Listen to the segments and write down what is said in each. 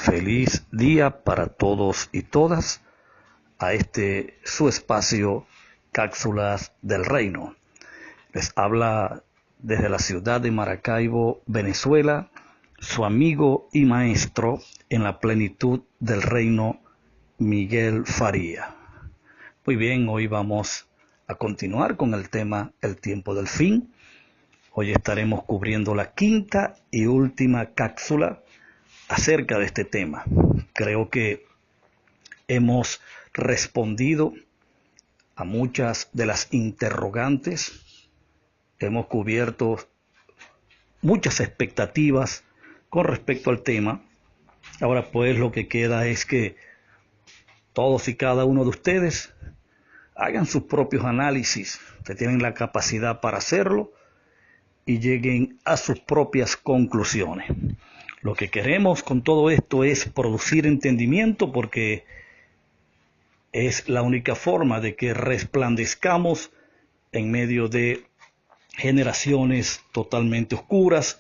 Feliz día para todos y todas a este su espacio Cápsulas del Reino. Les habla desde la ciudad de Maracaibo, Venezuela, su amigo y maestro en la plenitud del reino, Miguel Faría. Muy bien, hoy vamos a continuar con el tema El tiempo del fin. Hoy estaremos cubriendo la quinta y última cápsula acerca de este tema. Creo que hemos respondido a muchas de las interrogantes, hemos cubierto muchas expectativas con respecto al tema. Ahora pues lo que queda es que todos y cada uno de ustedes hagan sus propios análisis, que tienen la capacidad para hacerlo y lleguen a sus propias conclusiones. Lo que queremos con todo esto es producir entendimiento, porque es la única forma de que resplandezcamos en medio de generaciones totalmente oscuras,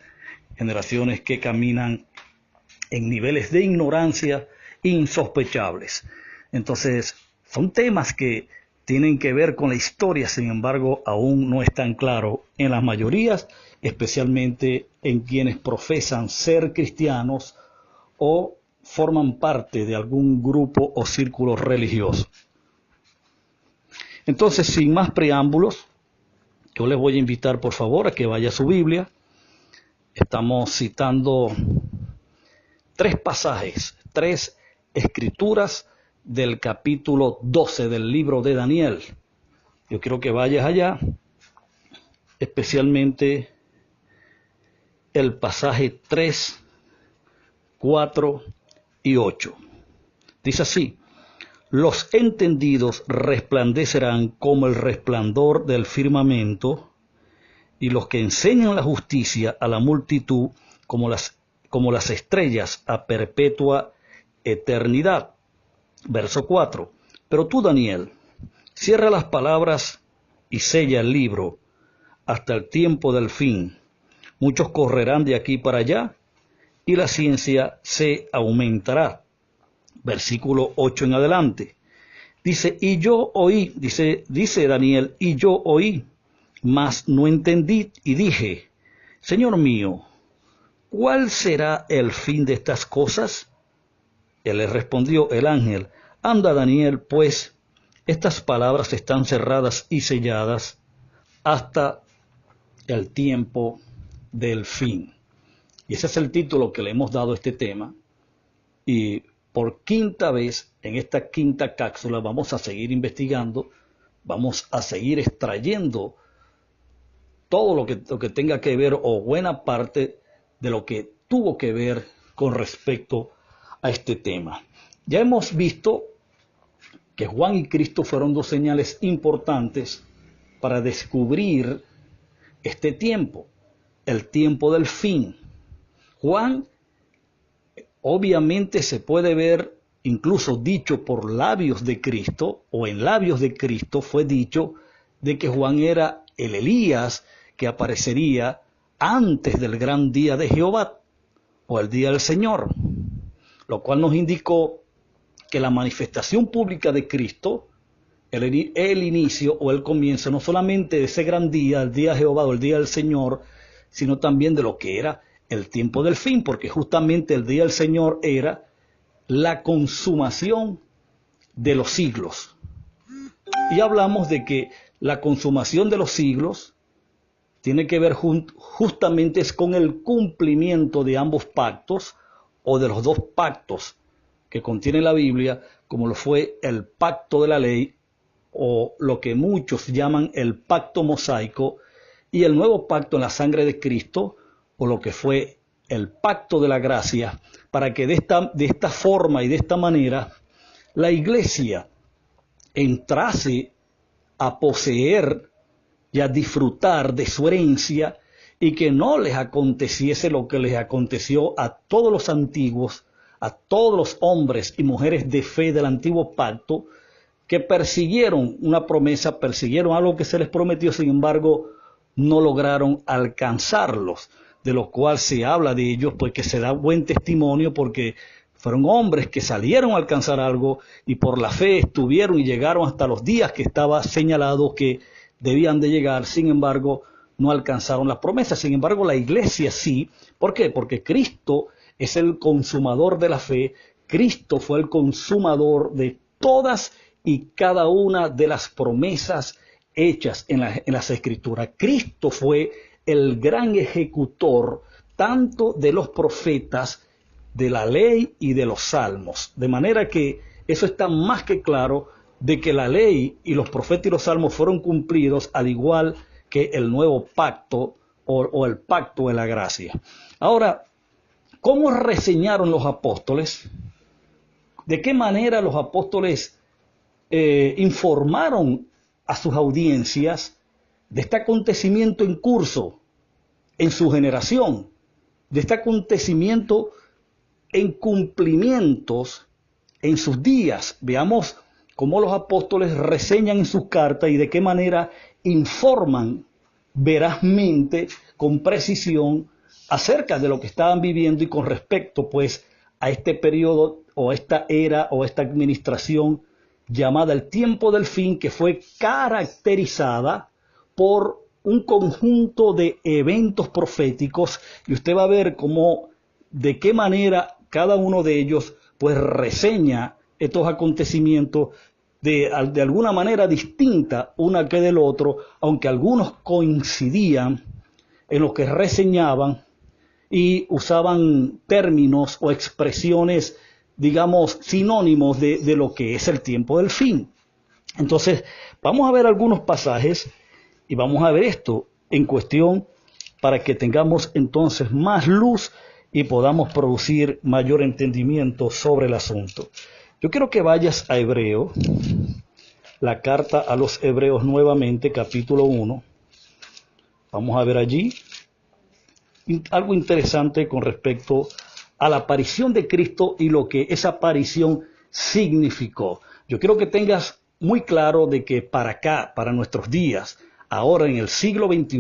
generaciones que caminan en niveles de ignorancia insospechables. Entonces, son temas que tienen que ver con la historia, sin embargo, aún no es tan claro en las mayorías, especialmente en quienes profesan ser cristianos o forman parte de algún grupo o círculo religioso. Entonces, sin más preámbulos, yo les voy a invitar por favor a que vaya a su Biblia. Estamos citando tres pasajes, tres escrituras del capítulo 12 del libro de Daniel. Yo quiero que vayas allá, especialmente el pasaje 3, 4 y 8. Dice así: los entendidos resplandecerán como el resplandor del firmamento, y los que enseñan la justicia a la multitud como las estrellas a perpetua eternidad. Verso 4. Pero tú, Daniel, cierra las palabras y sella el libro hasta el tiempo del fin. Muchos correrán de aquí para allá y la ciencia se aumentará. Versículo 8 en adelante. Dice, y yo oí, dice Daniel, y yo oí, mas no entendí, y dije, Señor mío, ¿cuál será el fin de estas cosas? Él le respondió, el ángel, anda, Daniel, pues estas palabras están cerradas y selladas hasta el tiempo del fin. Y ese es el título que le hemos dado a este tema. Y por quinta vez en esta quinta cápsula vamos a seguir investigando, vamos a seguir extrayendo todo lo que tenga que ver, o buena parte de lo que tuvo que ver con respecto a este tema. Ya hemos visto que Juan y Cristo fueron dos señales importantes para descubrir este tiempo, el tiempo del fin. Juan obviamente se puede ver incluso dicho por labios de Cristo, o en labios de Cristo fue dicho de que Juan era el Elías que aparecería antes del gran día de Jehová o el día del Señor, lo cual nos indicó que la manifestación pública de Cristo, el inicio o el comienzo no solamente de ese gran día, el día de Jehová o el día del Señor, sino también de lo que era el tiempo del fin, porque justamente el día del Señor era la consumación de los siglos. Y hablamos de que la consumación de los siglos tiene que ver justamente es con el cumplimiento de ambos pactos, o de los dos pactos que contiene la Biblia, como lo fue el pacto de la ley, o lo que muchos llaman el pacto mosaico, y el nuevo pacto en la sangre de Cristo, o lo que fue el pacto de la gracia, para que de esta forma y de esta manera la iglesia entrase a poseer y a disfrutar de su herencia, y que no les aconteciese lo que les aconteció a todos los antiguos, a todos los hombres y mujeres de fe del antiguo pacto, que persiguieron una promesa, persiguieron algo que se les prometió, sin embargo no lograron alcanzarlos, de lo cual se habla de ellos, pues que se da buen testimonio, porque Fueron hombres que salieron a alcanzar algo y por la fe estuvieron y llegaron hasta los días que estaba señalado que debían de llegar. Sin embargo, no alcanzaron las promesas. Sin embargo, la iglesia sí. ¿Por qué? Porque Cristo es el consumador de la fe. Cristo fue el consumador de todas y cada una de las promesas hechas en las Escrituras. Cristo fue el gran ejecutor tanto de los profetas, de la ley y de los salmos. De manera que eso está más que claro de que la ley y los profetas y los salmos fueron cumplidos al igual que el nuevo pacto o el pacto de la gracia. Ahora, ¿cómo reseñaron los apóstoles? ¿De qué manera los apóstoles informaron a sus audiencias de este acontecimiento en curso en su generación, de este acontecimiento en cumplimientos en sus días? Veamos cómo los apóstoles reseñan en sus cartas y de qué manera informan verazmente, con precisión, acerca de lo que estaban viviendo y con respecto pues a este periodo o esta era o esta administración llamada el tiempo del fin, que fue caracterizada por un conjunto de eventos proféticos, y usted va a ver cómo, de qué manera cada uno de ellos pues reseña estos acontecimientos de alguna manera distinta una que del otro, aunque algunos coincidían en lo que reseñaban y usaban términos o expresiones, digamos, sinónimos de lo que es el tiempo del fin. Entonces, vamos a ver algunos pasajes y vamos a ver esto en cuestión para que tengamos entonces más luz y podamos producir mayor entendimiento sobre el asunto. Yo quiero que vayas a Hebreo, la carta a los Hebreos nuevamente, capítulo 1. Vamos a ver allí algo interesante con respecto a la aparición de Cristo y lo que esa aparición significó. Yo quiero que tengas muy claro de que para acá, para nuestros días, ahora en el siglo XXI,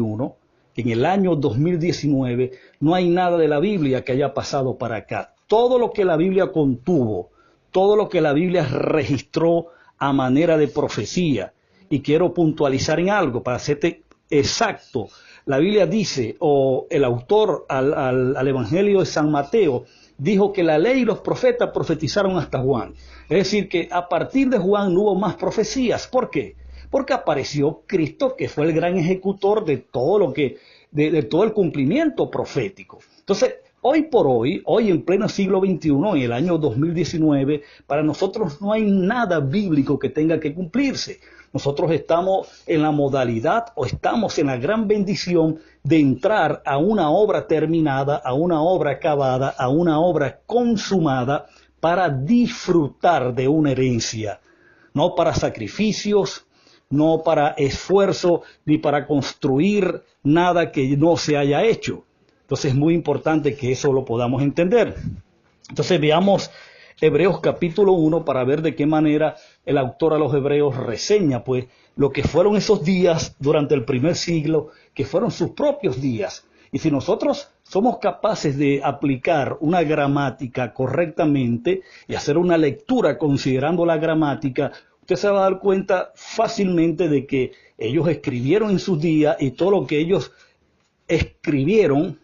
en el año 2019, no hay nada de la Biblia que haya pasado para acá. Todo lo que la Biblia contuvo, todo lo que la Biblia registró a manera de profecía, y quiero puntualizar en algo para hacerte exacto. La Biblia dice, o el autor al Evangelio de San Mateo, dijo que la ley y los profetas profetizaron hasta Juan. Es decir, que a partir de Juan no hubo más profecías. ¿Por qué? Porque apareció Cristo, que fue el gran ejecutor de todo lo que, de todo el cumplimiento profético. Entonces, hoy por hoy, hoy en pleno siglo XXI, en el año 2019, para nosotros no hay nada bíblico que tenga que cumplirse. Nosotros estamos en la modalidad o estamos en la gran bendición de entrar a una obra terminada, a una obra acabada, a una obra consumada para disfrutar de una herencia, no para sacrificios, no para esfuerzo, ni para construir nada que no se haya hecho. Entonces es muy importante que eso lo podamos entender. Entonces veamos Hebreos capítulo 1 para ver de qué manera el autor a los Hebreos reseña pues lo que fueron esos días durante el primer siglo, que fueron sus propios días. Y si nosotros somos capaces de aplicar una gramática correctamente y hacer una lectura considerando la gramática, usted se va a dar cuenta fácilmente de que ellos escribieron en sus días y todo lo que ellos escribieron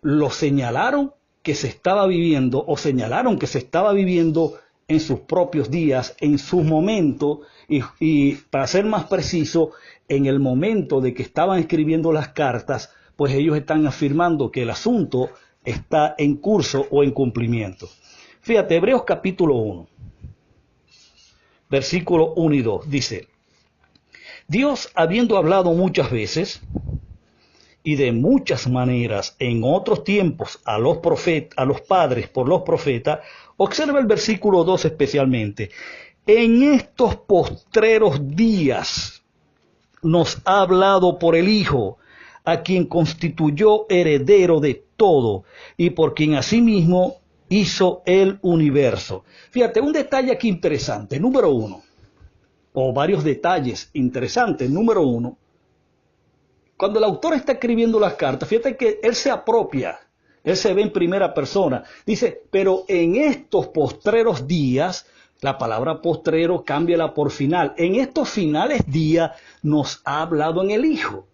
lo señalaron que se estaba viviendo o señalaron que se estaba viviendo en sus propios días, en sus momentos y para ser más preciso, en el momento de que estaban escribiendo las cartas, pues ellos están afirmando que el asunto está en curso o en cumplimiento. Fíjate, Hebreos capítulo 1, versículo 1 y 2, dice: Dios, habiendo hablado muchas veces y de muchas maneras en otros tiempos a los padres por los profetas, observa el versículo 2 especialmente, en estos postreros días nos ha hablado por el Hijo, a quien constituyó heredero de todo y por quien asimismo hizo el universo. Fíjate, un detalle aquí interesante, número 1, o varios detalles interesantes. Número 1, cuando el autor está escribiendo las cartas, fíjate que él se apropia Él se ve en primera persona. Dice, pero en estos postreros días, la palabra postrero cámbiala por final. En estos finales días nos ha hablado en el Hijo.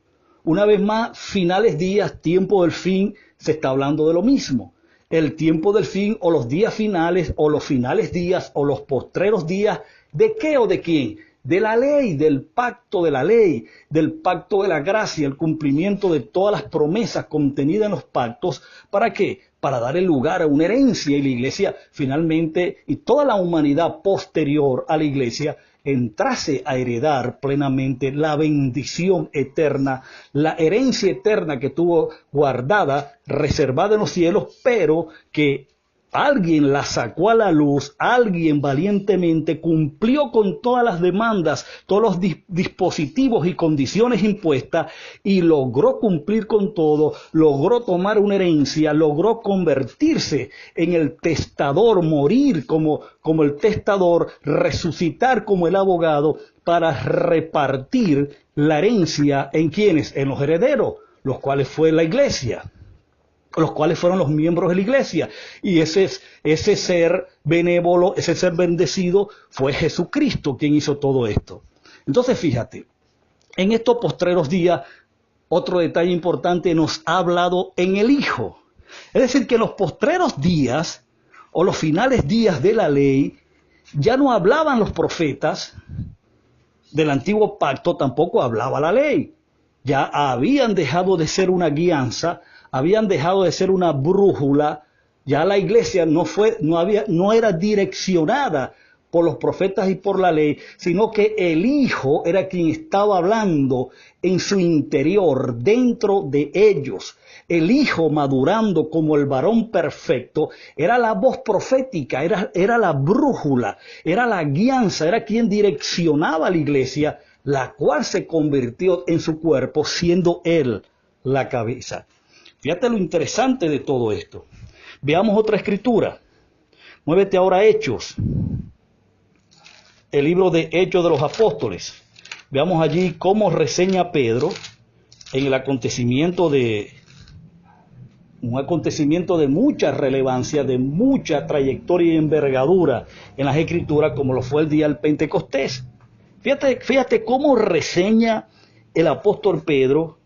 Una vez más, finales días, tiempo del fin, se está hablando de lo mismo. El tiempo del fin o los días finales o los finales días o los postreros días, ¿de qué o de quién? De la ley, del pacto de la ley, del pacto de la gracia, el cumplimiento de todas las promesas contenidas en los pactos. ¿Para qué? Para dar el lugar a una herencia, y la iglesia finalmente, y toda la humanidad posterior a la iglesia, entrase a heredar plenamente la bendición eterna, la herencia eterna que tuvo guardada, reservada en los cielos, pero que alguien la sacó a la luz, alguien valientemente cumplió con todas las demandas, todos los dispositivos y condiciones impuestas, y logró cumplir con todo, logró tomar una herencia, logró convertirse en el testador, morir como el testador, resucitar como el abogado, para repartir la herencia en quienes, en los herederos, los cuales fue la iglesia, los cuales fueron los miembros de la iglesia. Y ese ser benévolo, ese ser bendecido, fue Jesucristo quien hizo todo esto. Entonces fíjate, en estos postreros días, otro detalle importante, nos ha hablado en el Hijo. Es decir, que en los postreros días, o los finales días de la ley, ya no hablaban los profetas del antiguo pacto, tampoco hablaba la ley. Ya habían dejado de ser una guianza, habían dejado de ser una brújula. Ya la iglesia no era direccionada por los profetas y por la ley, sino que el Hijo era quien estaba hablando en su interior, dentro de ellos. El Hijo, madurando como el varón perfecto, era la voz profética, era la brújula, era la guianza, era quien direccionaba a la iglesia, la cual se convirtió en su cuerpo, siendo Él la cabeza. Fíjate lo interesante de todo esto. Veamos otra escritura. Muévete ahora a Hechos. El libro de Hechos de los Apóstoles. Veamos allí cómo reseña Pedro en el acontecimiento de mucha relevancia, de mucha trayectoria y envergadura en las escrituras, como lo fue el día del Pentecostés. Fíjate cómo reseña el apóstol Pedro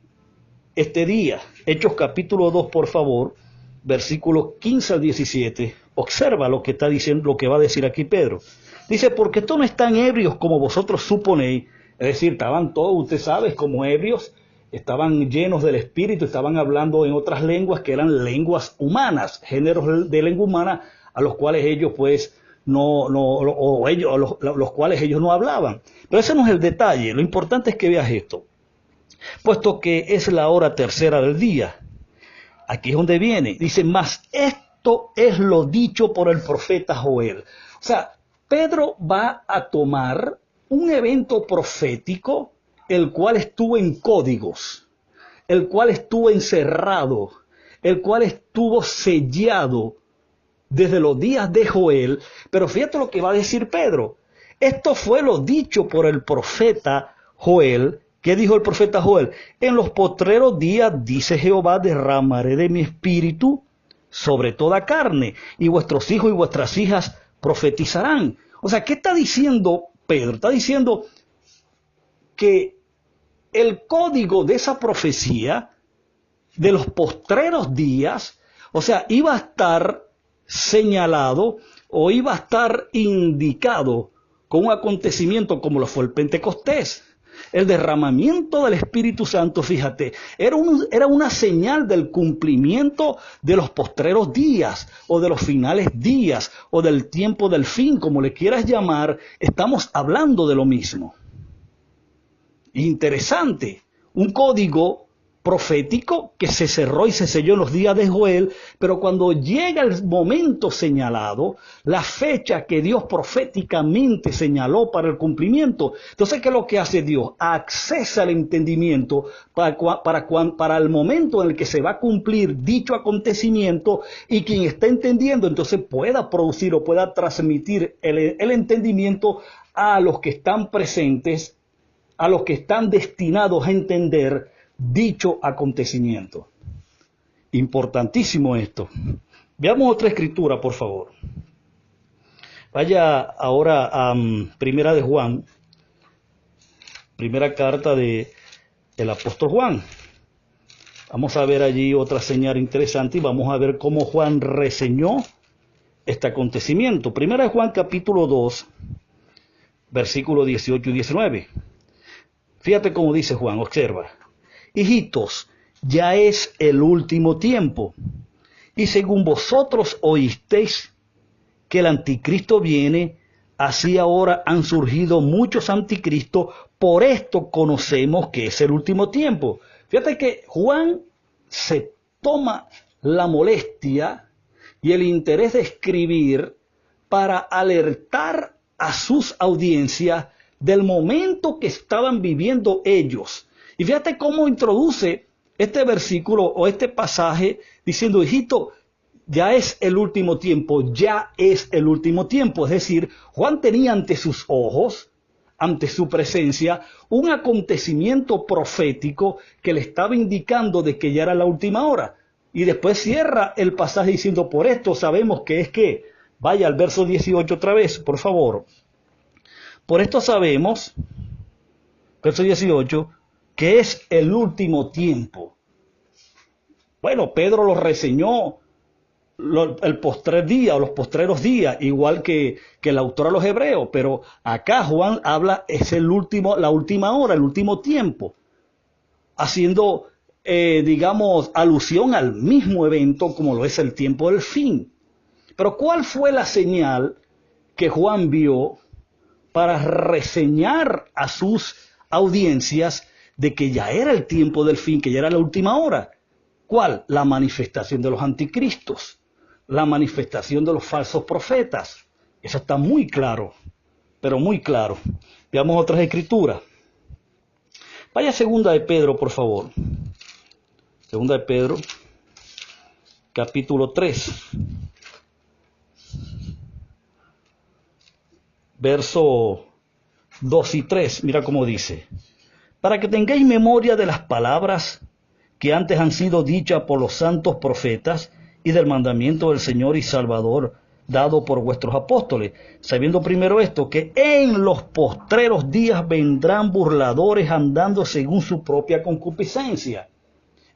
este día. Hechos capítulo 2, por favor, versículos 15 al 17. Observa lo que está diciendo, lo que va a decir aquí Pedro. Dice, porque estos no están ebrios como vosotros suponéis. Es decir, estaban todos, usted sabe, como ebrios, estaban llenos del Espíritu, estaban hablando en otras lenguas que eran lenguas humanas, géneros de lengua humana a los cuales ellos pues los cuales ellos no hablaban. Pero ese no es el detalle, lo importante es que veas esto. Puesto que es la hora tercera del día. Aquí es donde viene. Dice, mas esto es lo dicho por el profeta Joel. O sea, Pedro va a tomar un evento profético, el cual estuvo en códigos, el cual estuvo encerrado, el cual estuvo sellado desde los días de Joel. Pero fíjate lo que va a decir Pedro. Esto fue lo dicho por el profeta Joel. ¿Qué dijo el profeta Joel? En los postreros días, dice Jehová, derramaré de mi espíritu sobre toda carne, y vuestros hijos y vuestras hijas profetizarán. O sea, ¿qué está diciendo Pedro? Está diciendo que el código de esa profecía de los postreros días, o sea, iba a estar señalado o iba a estar indicado con un acontecimiento como lo fue el Pentecostés. El derramamiento del Espíritu Santo, fíjate, era una señal del cumplimiento de los postreros días, o de los finales días, o del tiempo del fin, como le quieras llamar. Estamos hablando de lo mismo. Interesante, un código profético que se cerró y se selló en los días de Joel, pero cuando llega el momento señalado, la fecha que Dios proféticamente señaló para el cumplimiento, entonces ¿qué es lo que hace Dios? Accesa el entendimiento para el momento en el que se va a cumplir dicho acontecimiento, y quien está entendiendo entonces pueda producir o pueda transmitir el entendimiento a los que están presentes, a los que están destinados a entender dicho acontecimiento. Importantísimo esto. Veamos otra escritura, por favor. Vaya ahora a Primera de Juan, primera carta del apóstol Juan. Vamos a ver allí otra señal interesante y vamos a ver cómo Juan reseñó este acontecimiento. Primera de Juan capítulo 2, versículos 18 y 19. Fíjate cómo dice Juan, observa. Hijitos, ya es el último tiempo. Y según vosotros oísteis que el anticristo viene, así ahora han surgido muchos anticristos, por esto conocemos que es el último tiempo. Fíjate que Juan se toma la molestia y el interés de escribir para alertar a sus audiencias del momento que estaban viviendo ellos. Y fíjate cómo introduce este versículo o este pasaje diciendo, hijito, ya es el último tiempo, ya es el último tiempo. Es decir, Juan tenía ante sus ojos, ante su presencia, un acontecimiento profético que le estaba indicando de que ya era la última hora. Y después cierra el pasaje diciendo, por esto sabemos que es que, vaya al verso 18 otra vez, por favor. Por esto sabemos, verso 18, que es el último tiempo. Bueno, Pedro lo reseñó el postrer día o los postreros días, igual que el autor a los hebreos, pero acá Juan habla, es el último, la última hora, el último tiempo, haciendo, digamos, alusión al mismo evento como lo es el tiempo del fin. Pero ¿cuál fue la señal que Juan vio para reseñar a sus audiencias de que ya era el tiempo del fin, que ya era la última hora? ¿Cuál? La manifestación de los anticristos, la manifestación de los falsos profetas. Eso está muy claro, pero muy claro. Veamos otras escrituras. Vaya a segunda de Pedro, por favor. Segunda de Pedro, capítulo 3. Verso 2 y 3, mira cómo dice. Para que tengáis memoria de las palabras que antes han sido dichas por los santos profetas y del mandamiento del Señor y Salvador dado por vuestros apóstoles, sabiendo primero esto, que en los postreros días vendrán burladores andando según su propia concupiscencia.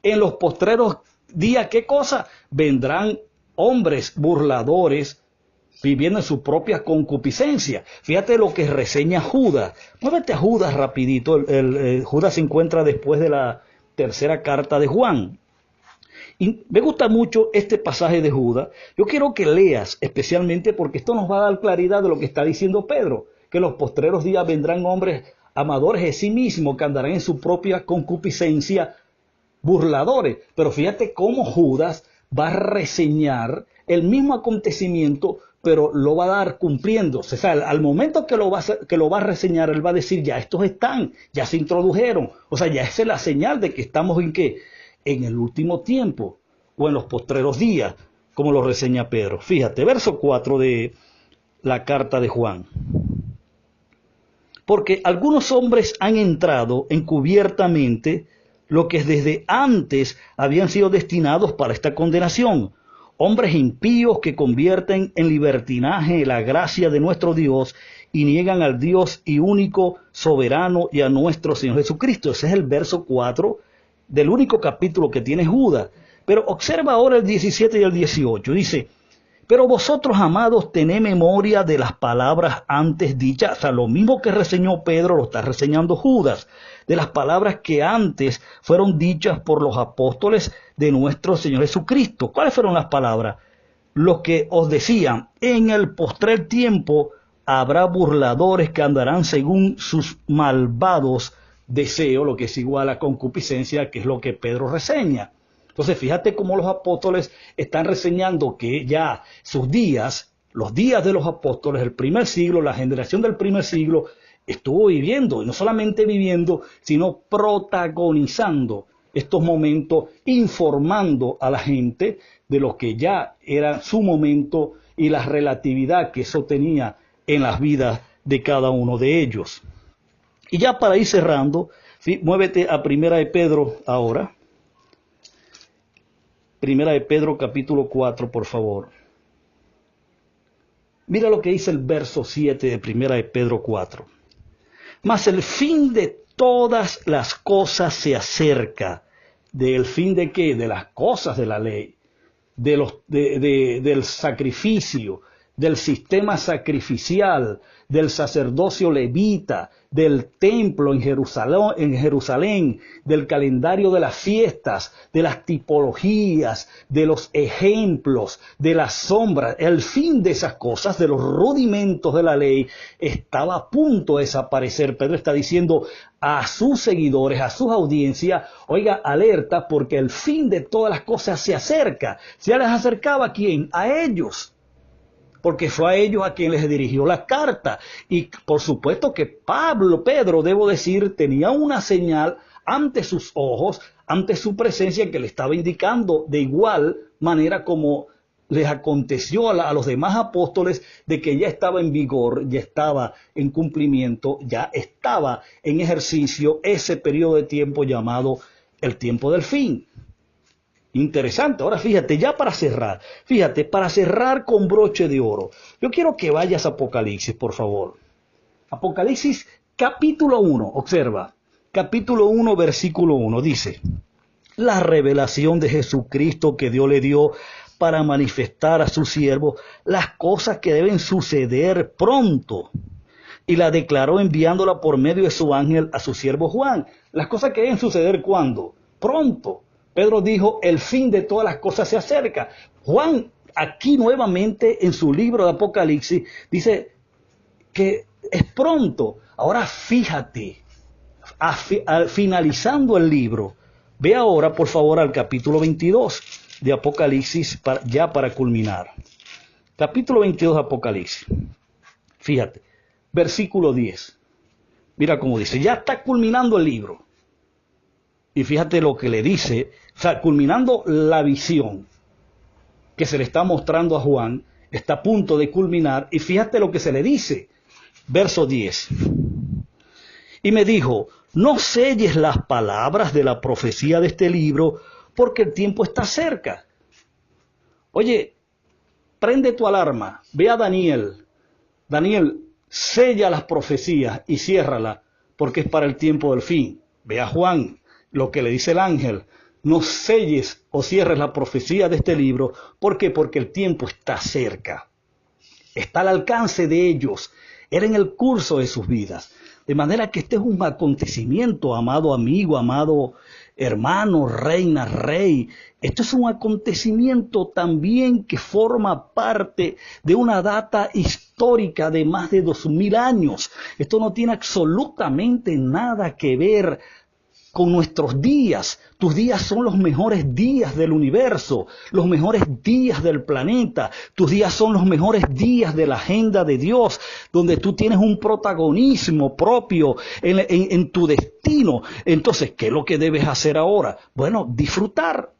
En los postreros días, ¿qué cosa? Vendrán hombres burladores viviendo en su propia concupiscencia. Fíjate lo que reseña Judas. Muévete a Judas rapidito. Judas se encuentra después de la tercera carta de Juan. Y me gusta mucho este pasaje de Judas. Yo quiero que leas especialmente porque esto nos va a dar claridad de lo que está diciendo Pedro, que en los postreros días vendrán hombres amadores de sí mismos que andarán en su propia concupiscencia, burladores. Pero fíjate cómo Judas va a reseñar el mismo acontecimiento, pero lo va a dar cumpliéndose. O sea, al momento que lo va a reseñar, él va a decir, ya estos están, ya se introdujeron. O sea, ya esa es la señal de que estamos en ¿qué? En el último tiempo, o en los postreros días, como lo reseña Pedro. Fíjate, verso 4 de la carta de Juan. Porque algunos hombres han entrado encubiertamente, lo que desde antes habían sido destinados para esta condenación. Hombres impíos que convierten en libertinaje la gracia de nuestro Dios y niegan al Dios y único soberano y a nuestro Señor Jesucristo. Ese es el verso 4 del único capítulo que tiene Judas. Pero observa ahora el 17 y el 18. Dice, pero vosotros, amados, tened memoria de las palabras antes dichas. O sea, lo mismo que reseñó Pedro, lo está reseñando Judas. De las palabras que antes fueron dichas por los apóstoles de nuestro Señor Jesucristo. ¿Cuáles fueron las palabras? Los que os decían, en el postrer tiempo habrá burladores que andarán según sus malvados deseos, lo que es igual a concupiscencia, que es lo que Pedro reseña. Entonces, fíjate cómo los apóstoles están reseñando que ya sus días, los días de los apóstoles, el primer siglo, la generación del primer siglo, estuvo viviendo, y no solamente viviendo, sino protagonizando estos momentos, informando a la gente de lo que ya era su momento y la relatividad que eso tenía en las vidas de cada uno de ellos. Y ya para ir cerrando, ¿sí? Muévete a Primera de Pedro ahora. Primera de Pedro capítulo 4, por favor. Mira lo que dice el verso 7 de Primera de Pedro 4. Mas el fin de todas las cosas se acerca. ¿Del fin de qué? De las cosas de la ley, del sacrificio, del sistema sacrificial, del sacerdocio levita, del templo en Jerusalén, del calendario de las fiestas, de las tipologías, de los ejemplos, de las sombras. El fin de esas cosas, de los rudimentos de la ley, estaba a punto de desaparecer. Pedro está diciendo a sus seguidores, a sus audiencias, oiga, alerta, porque el fin de todas las cosas se acerca. ¿Se les acercaba a quién? A ellos. Porque fue a ellos a quien les dirigió la carta. Y por supuesto que Pedro, debo decir, tenía una señal ante sus ojos, ante su presencia, que le estaba indicando de igual manera como les aconteció a los demás apóstoles, de que ya estaba en vigor, ya estaba en cumplimiento, ya estaba en ejercicio ese periodo de tiempo llamado el tiempo del fin. Interesante. Ahora fíjate, ya para cerrar, para cerrar con broche de oro, yo quiero que vayas a Apocalipsis, por favor. Apocalipsis capítulo 1, observa, capítulo 1, versículo 1, dice: la revelación de Jesucristo que Dios le dio para manifestar a sus siervos las cosas que deben suceder pronto. Y la declaró enviándola por medio de su ángel a su siervo Juan. Las cosas que deben suceder, ¿cuándo? Pronto. Pedro dijo, el fin de todas las cosas se acerca. Juan, aquí nuevamente en su libro de Apocalipsis, dice que es pronto. Ahora fíjate, finalizando el libro, ve ahora por favor al capítulo 22 de Apocalipsis, ya para culminar. Capítulo 22 de Apocalipsis. Fíjate, versículo 10. Mira cómo dice, ya está culminando el libro. Y fíjate lo que le dice, o sea, culminando la visión que se le está mostrando a Juan, está a punto de culminar, y fíjate lo que se le dice, verso 10. Y me dijo, no selles las palabras de la profecía de este libro, porque el tiempo está cerca. Oye, prende tu alarma, ve a Daniel, sella las profecías y ciérrala, porque es para el tiempo del fin. Ve a Juan, lo que le dice el ángel, no selles o cierres la profecía de este libro. ¿Por qué? Porque el tiempo está cerca. Está al alcance de ellos. Era en el curso de sus vidas. De manera que este es un acontecimiento, amado amigo, amado hermano, reina, rey. Esto es un acontecimiento también que forma parte de una data histórica de más de 2000 años. Esto no tiene absolutamente nada que ver con nuestros días. Tus días son los mejores días del universo, los mejores días del planeta. Tus días son los mejores días de la agenda de Dios, donde tú tienes un protagonismo propio en tu destino. Entonces, ¿qué es lo que debes hacer ahora? Bueno, disfrutar.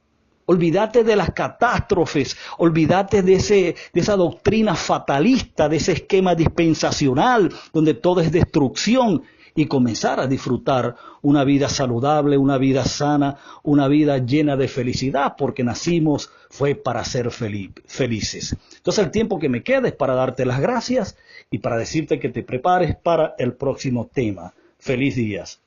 Olvídate de las catástrofes, olvídate de esa doctrina fatalista, de ese esquema dispensacional, donde todo es destrucción, y comenzar a disfrutar una vida saludable, una vida sana, una vida llena de felicidad, porque nacimos fue para ser felices. Entonces el tiempo que me queda es para darte las gracias y para decirte que te prepares para el próximo tema. Feliz días.